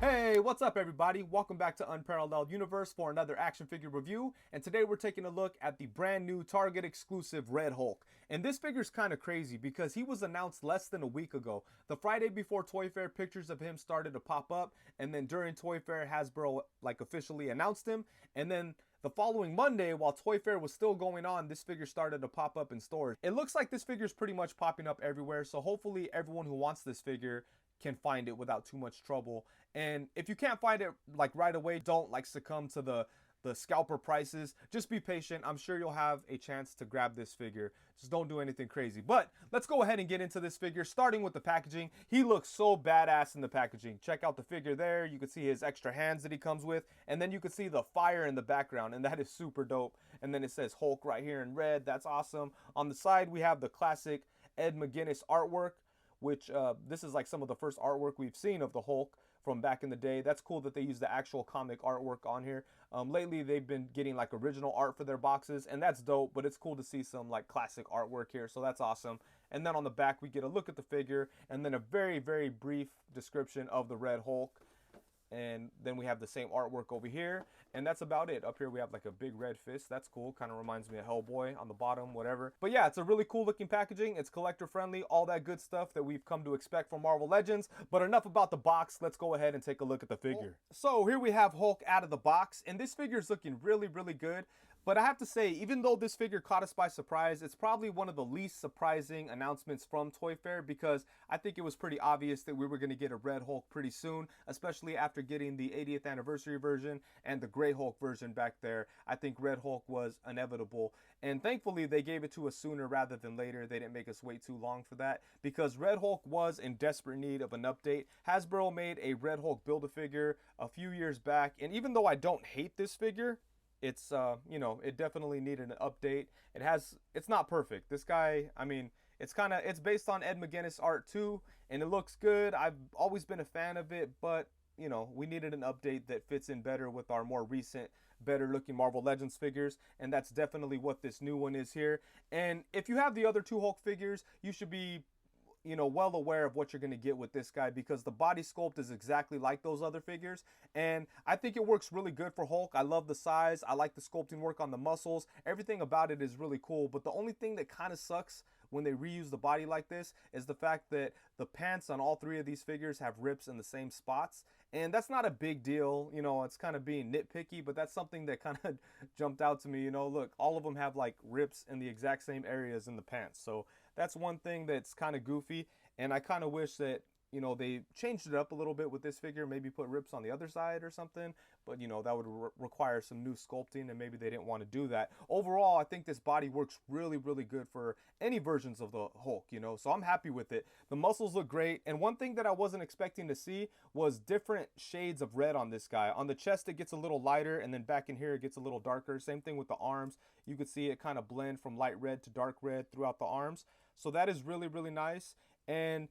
Hey, what's up everybody? Welcome back to Unparalleled Universe for another action figure review. And today we're taking a look at the brand new Target exclusive Red Hulk. And this figure's kind of crazy because he was announced less than a week ago. The Friday before Toy Fair, pictures of him started to pop up. And then during Toy Fair, Hasbro officially announced him. And then the following Monday, while Toy Fair was still going on, this figure started to pop up in stores. It looks like this figure's pretty much popping up everywhere. So hopefully everyone who wants this figure can find it without too much trouble. And if you can't find it right away, don't succumb to the scalper prices. Just be patient. I'm sure you'll have a chance to grab this figure. Just don't do anything crazy. But let's go ahead and get into this figure, starting with the packaging. He looks so badass in the packaging. Check out the figure there. You can see his extra hands that he comes with, and then you can see the fire in the background, and that is super dope. And then it says Hulk right here in red. That's awesome. On the side, we have the classic Ed McGuinness artwork, which this is like some of the first artwork we've seen of the Hulk from back in the day. That's cool that they use the actual comic artwork on here. Lately, they've been getting like original art for their boxes, and that's dope, but it's cool to see some like classic artwork here, so that's awesome. And then on the back, we get a look at the figure, and then a very, very brief description of the Red Hulk. And then we have the same artwork over here, and that's about it. Up here we have like a big red fist. That's cool. Kind of reminds me of Hellboy on the bottom, whatever. But yeah, it's a really cool looking packaging. It's collector friendly, all that good stuff that we've come to expect from Marvel Legends. But enough about the box. Let's go ahead and take a look at the figure. So here we have Hulk out of the box, and this figure is looking really, really good. But I have to say, even though this figure caught us by surprise, it's probably one of the least surprising announcements from Toy Fair, because I think it was pretty obvious that we were going to get a Red Hulk pretty soon, especially after getting the 80th anniversary version and the Gray Hulk version back there. I think Red Hulk was inevitable, and thankfully they gave it to us sooner rather than later. They didn't make us wait too long for that, because Red Hulk was in desperate need of an update. Hasbro made a Red Hulk Build-A-Figure a few years back, and even though I don't hate this figure, it's it definitely needed an update. It's not perfect. This guy, I mean, it's based on Ed McGuinness art too, and it looks good. I've always been a fan of it, but we needed an update that fits in better with our more recent, better looking Marvel Legends figures, and that's definitely what this new one is here. And if you have the other two Hulk figures, you should be well aware of what you're going to get with this guy, because the body sculpt is exactly like those other figures, and I think it works really good for Hulk. I love the size. I like the sculpting work on the muscles. Everything about it is really cool, but the only thing that kind of sucks when they reuse the body like this is the fact that the pants on all three of these figures have rips in the same spots, and that's not a big deal. It's kind of being nitpicky, but that's something that kind of jumped out to me. Look, all of them have like rips in the exact same areas in the pants, so that's one thing that's kind of goofy, and I kind of wish that they changed it up a little bit with this figure, maybe put rips on the other side or something, but that would require some new sculpting, and maybe they didn't want to do that. Overall, I think this body works really, really good for any versions of the Hulk, so I'm happy with it. The muscles look great, and one thing that I wasn't expecting to see was different shades of red on this guy. On the chest, it gets a little lighter, and then back in here, it gets a little darker. Same thing with the arms. You could see it kind of blend from light red to dark red throughout the arms, so that is really, really nice. And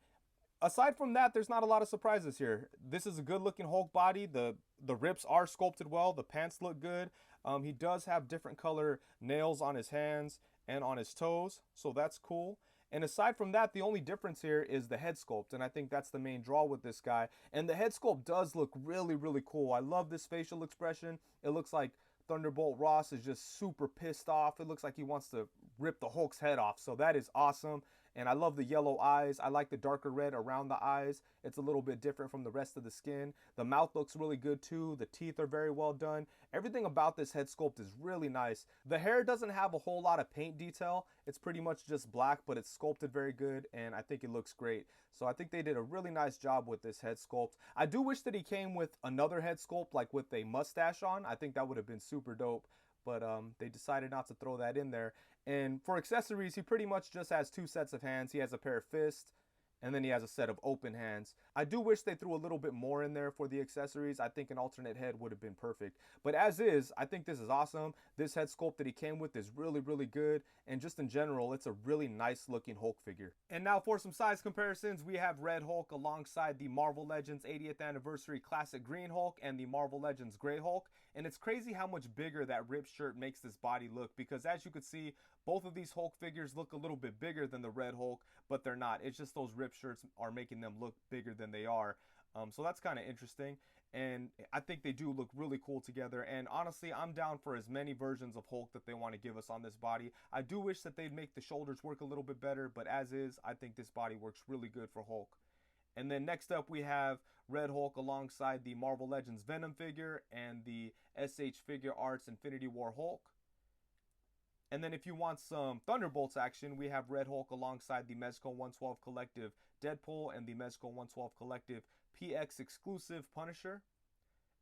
aside from that, there's not a lot of surprises here. This is a good looking Hulk body. The rips are sculpted well. The pants look good. He does have different color nails on his hands and on his toes, so that's cool. And aside from that, the only difference here is the head sculpt, and I think that's the main draw with this guy. And the head sculpt does look really, really cool. I love this facial expression. It looks like Thunderbolt Ross is just super pissed off. It looks like he wants to rip the Hulk's head off, so that is awesome. And I love the yellow eyes. I like the darker red around the eyes. It's a little bit different from the rest of the skin. The mouth looks really good too. The teeth are very well done. Everything about this head sculpt is really nice. The hair doesn't have a whole lot of paint detail. It's pretty much just black, but it's sculpted very good, and I think it looks great. So I think they did a really nice job with this head sculpt. I do wish that he came with another head sculpt, like with a mustache on. I think that would have been super dope, but they decided not to throw that in there. And for accessories, he pretty much just has two sets of hands. He has a pair of fists, and then he has a set of open hands. I do wish they threw a little bit more in there for the accessories. I think an alternate head would have been perfect. But as is, I think this is awesome. This head sculpt that he came with is really, really good. And just in general, it's a really nice looking Hulk figure. And now for some size comparisons, we have Red Hulk alongside the Marvel Legends 80th Anniversary Classic Green Hulk and the Marvel Legends Gray Hulk. And it's crazy how much bigger that ripped shirt makes this body look, because as you can see, both of these Hulk figures look a little bit bigger than the Red Hulk, but they're not. It's just those ripped shirts are making them look bigger than they are. So that's kind of interesting. And I think they do look really cool together. And honestly, I'm down for as many versions of Hulk that they want to give us on this body. I do wish that they'd make the shoulders work a little bit better, but as is, I think this body works really good for Hulk. And then next up, we have Red Hulk alongside the Marvel Legends Venom figure and the SH Figure Arts Infinity War Hulk. And then if you want some Thunderbolts action, we have Red Hulk alongside the Mezco 112 Collective Deadpool and the Mezco 112 Collective PX exclusive Punisher.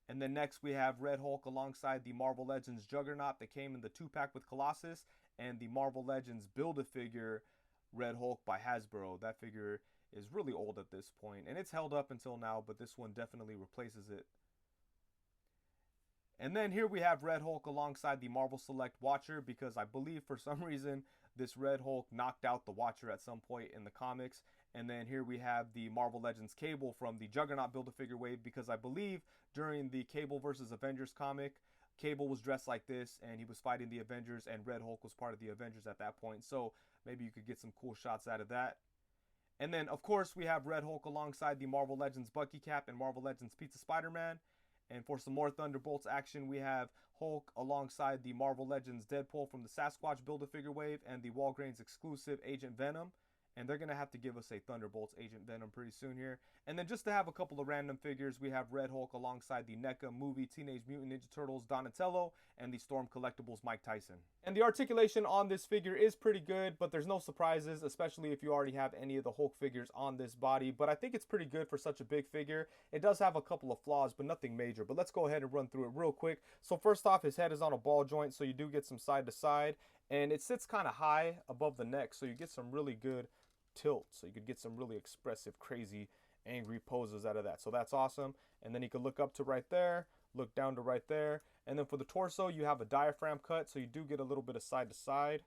And then next we have Red Hulk alongside the Marvel Legends Juggernaut that came in the 2-pack with Colossus, and the Marvel Legends Build-A-Figure Red Hulk by Hasbro. That figure is really old at this point, and it's held up until now, but this one definitely replaces it. And then here we have Red Hulk alongside the Marvel Select Watcher, because I believe for some reason this Red Hulk knocked out the Watcher at some point in the comics. And then here we have the Marvel Legends Cable from the Juggernaut Build-A-Figure wave, because I believe during the Cable versus Avengers comic, Cable was dressed like this and he was fighting the Avengers, and Red Hulk was part of the Avengers at that point. So maybe you could get some cool shots out of that. And then of course we have Red Hulk alongside the Marvel Legends Bucky Cap and Marvel Legends Pizza Spider-Man. And for some more Thunderbolts action, we have Hulk alongside the Marvel Legends Deadpool from the Sasquatch Build-A-Figure wave and the Walgreens exclusive Agent Venom. And they're going to have to give us a Thunderbolts Agent Venom pretty soon here. And then just to have a couple of random figures, we have Red Hulk alongside the NECA movie Teenage Mutant Ninja Turtles Donatello and the Storm Collectibles Mike Tyson. And the articulation on this figure is pretty good, but there's no surprises, especially if you already have any of the Hulk figures on this body. But I think it's pretty good for such a big figure. It does have a couple of flaws, but nothing major. But let's go ahead and run through it real quick. So first off, his head is on a ball joint, so you do get some side to side. And it sits kind of high above the neck, so you get some really good tilt, so you could get some really expressive, crazy, angry poses out of that. So that's awesome. And then you could look up to right there, look down to right there. And then for the torso, you have a diaphragm cut, so you do get a little bit of side to side,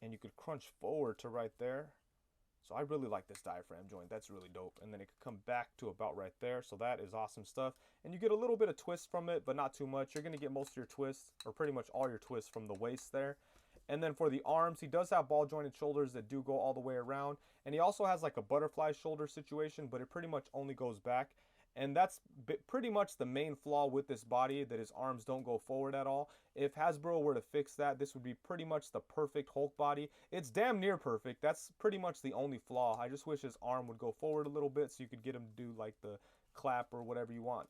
and you could crunch forward to right there. So I really like this diaphragm joint. That's really dope. And then it could come back to about right there. So that is awesome stuff. And you get a little bit of twist from it, but not too much. You're going to get most of your twists, or pretty much all your twists, from the waist there. And then for the arms, he does have ball jointed shoulders that do go all the way around. And he also has like a butterfly shoulder situation, but it pretty much only goes back. And that's pretty much the main flaw with this body, that his arms don't go forward at all. If Hasbro were to fix that, this would be pretty much the perfect Hulk body. It's damn near perfect. That's pretty much the only flaw. I just wish his arm would go forward a little bit so you could get him to do like the clap or whatever you want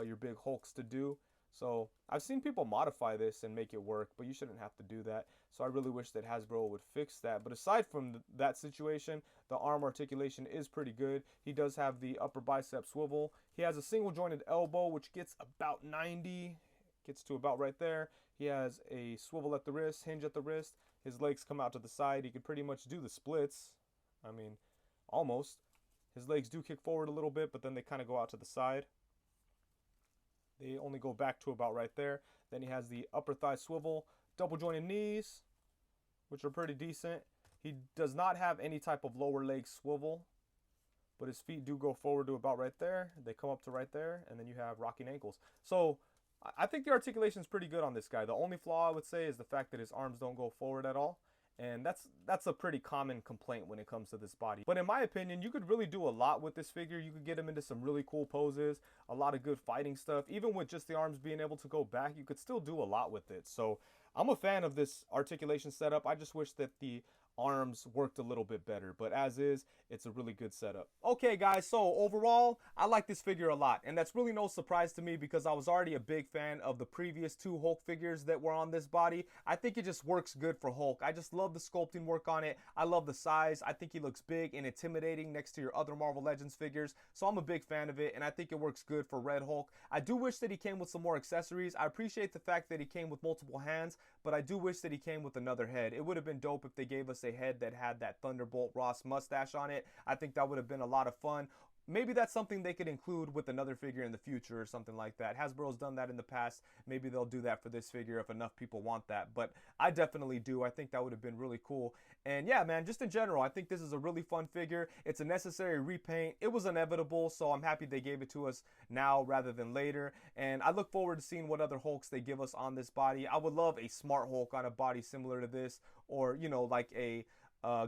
your big Hulks to do. So I've seen people modify this and make it work, but you shouldn't have to do that. So I really wish that Hasbro would fix that. But aside from that situation, the arm articulation is pretty good. He does have the upper bicep swivel. He has a single jointed elbow, which gets about 90, gets to about right there. He has a swivel at the wrist, hinge at the wrist. His legs come out to the side. He could pretty much do the splits. I mean, almost. His legs do kick forward a little bit, but then they kind of go out to the side. They only go back to about right there. Then he has the upper thigh swivel, double jointed knees, which are pretty decent. He does not have any type of lower leg swivel, but his feet do go forward to about right there. They come up to right there, and then you have rocking ankles. So I think the articulation is pretty good on this guy. The only flaw I would say is the fact that his arms don't go forward at all. And that's a pretty common complaint when it comes to this body. But in my opinion, you could really do a lot with this figure. You could get him into some really cool poses, a lot of good fighting stuff. Even with just the arms being able to go back, you could still do a lot with it. So I'm a fan of this articulation setup. I just wish that the arms worked a little bit better, but as is, it's a really good setup. Okay guys, so overall, I like this figure a lot, and that's really no surprise to me because I was already a big fan of the previous two Hulk figures that were on this body. I think it just works good for Hulk. I just love the sculpting work on it. I love the size. I think he looks big and intimidating next to your other Marvel Legends figures, so I'm a big fan of it, and I think it works good for Red Hulk. I do wish that he came with some more accessories. I appreciate the fact that he came with multiple hands, but I do wish that he came with another head. It would have been dope if they gave us a head that had that Thunderbolt Ross mustache on it. I think that would have been a lot of fun. Maybe that's something they could include with another figure in the future or something like that. Hasbro's done that in the past. Maybe they'll do that for this figure if enough people want that. But I definitely do. I think that would have been really cool. And yeah, man, just in general, I think this is a really fun figure. It's a necessary repaint. It was inevitable, so I'm happy they gave it to us now rather than later. And I look forward to seeing what other Hulks they give us on this body. I would love a Smart Hulk on a body similar to this, or, you know, like a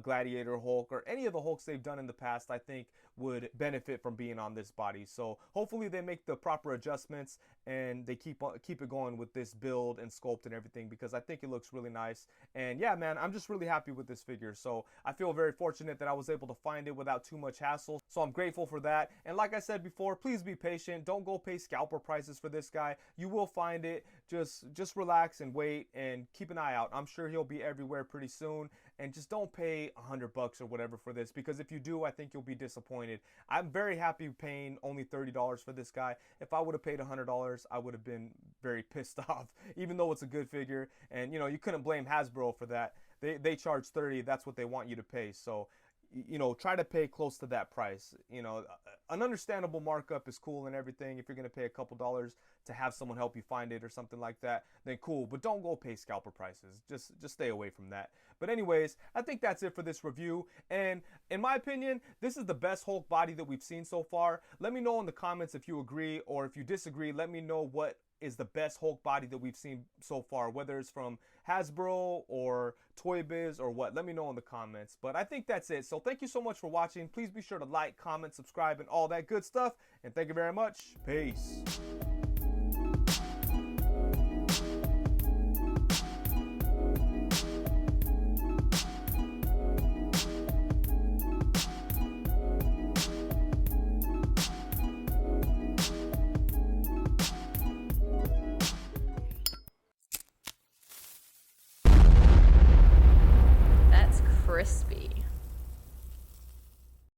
Gladiator Hulk or any of the Hulks they've done in the past, I think would benefit from being on this body. So hopefully they make the proper adjustments and they keep it going with this build and sculpt and everything, because I think it looks really nice. And yeah, man, I'm just really happy with this figure. So I feel very fortunate that I was able to find it without too much hassle. So I'm grateful for that. And like I said before, please be patient. Don't go pay scalper prices for this guy. You will find it. Just relax and wait and keep an eye out. I'm sure he'll be everywhere pretty soon. And just don't pay $100 or whatever for this, because if you do, I think you'll be disappointed. I'm very happy paying only $30 for this guy. If I would have paid $100, I would have been very pissed off, even though it's a good figure. And, you know, you couldn't blame Hasbro for that. They charge 30. That's what they want you to pay. So, you know, try to pay close to that price. You know, an understandable markup is cool and everything. If you're going to pay a couple dollars to have someone help you find it or something like that, then cool. But don't go pay scalper prices. Just stay away from that. But anyways, I think that's it for this review. And in my opinion, this is the best Hulk body that we've seen so far. Let me know in the comments if you agree, or if you disagree, let me know what is the best Hulk body that we've seen so far, whether it's from Hasbro or Toy Biz or what. Let me know in the comments. But I think that's it. So thank you so much for watching. Please be sure to like, comment, subscribe, and all that good stuff. And thank you very much. Peace.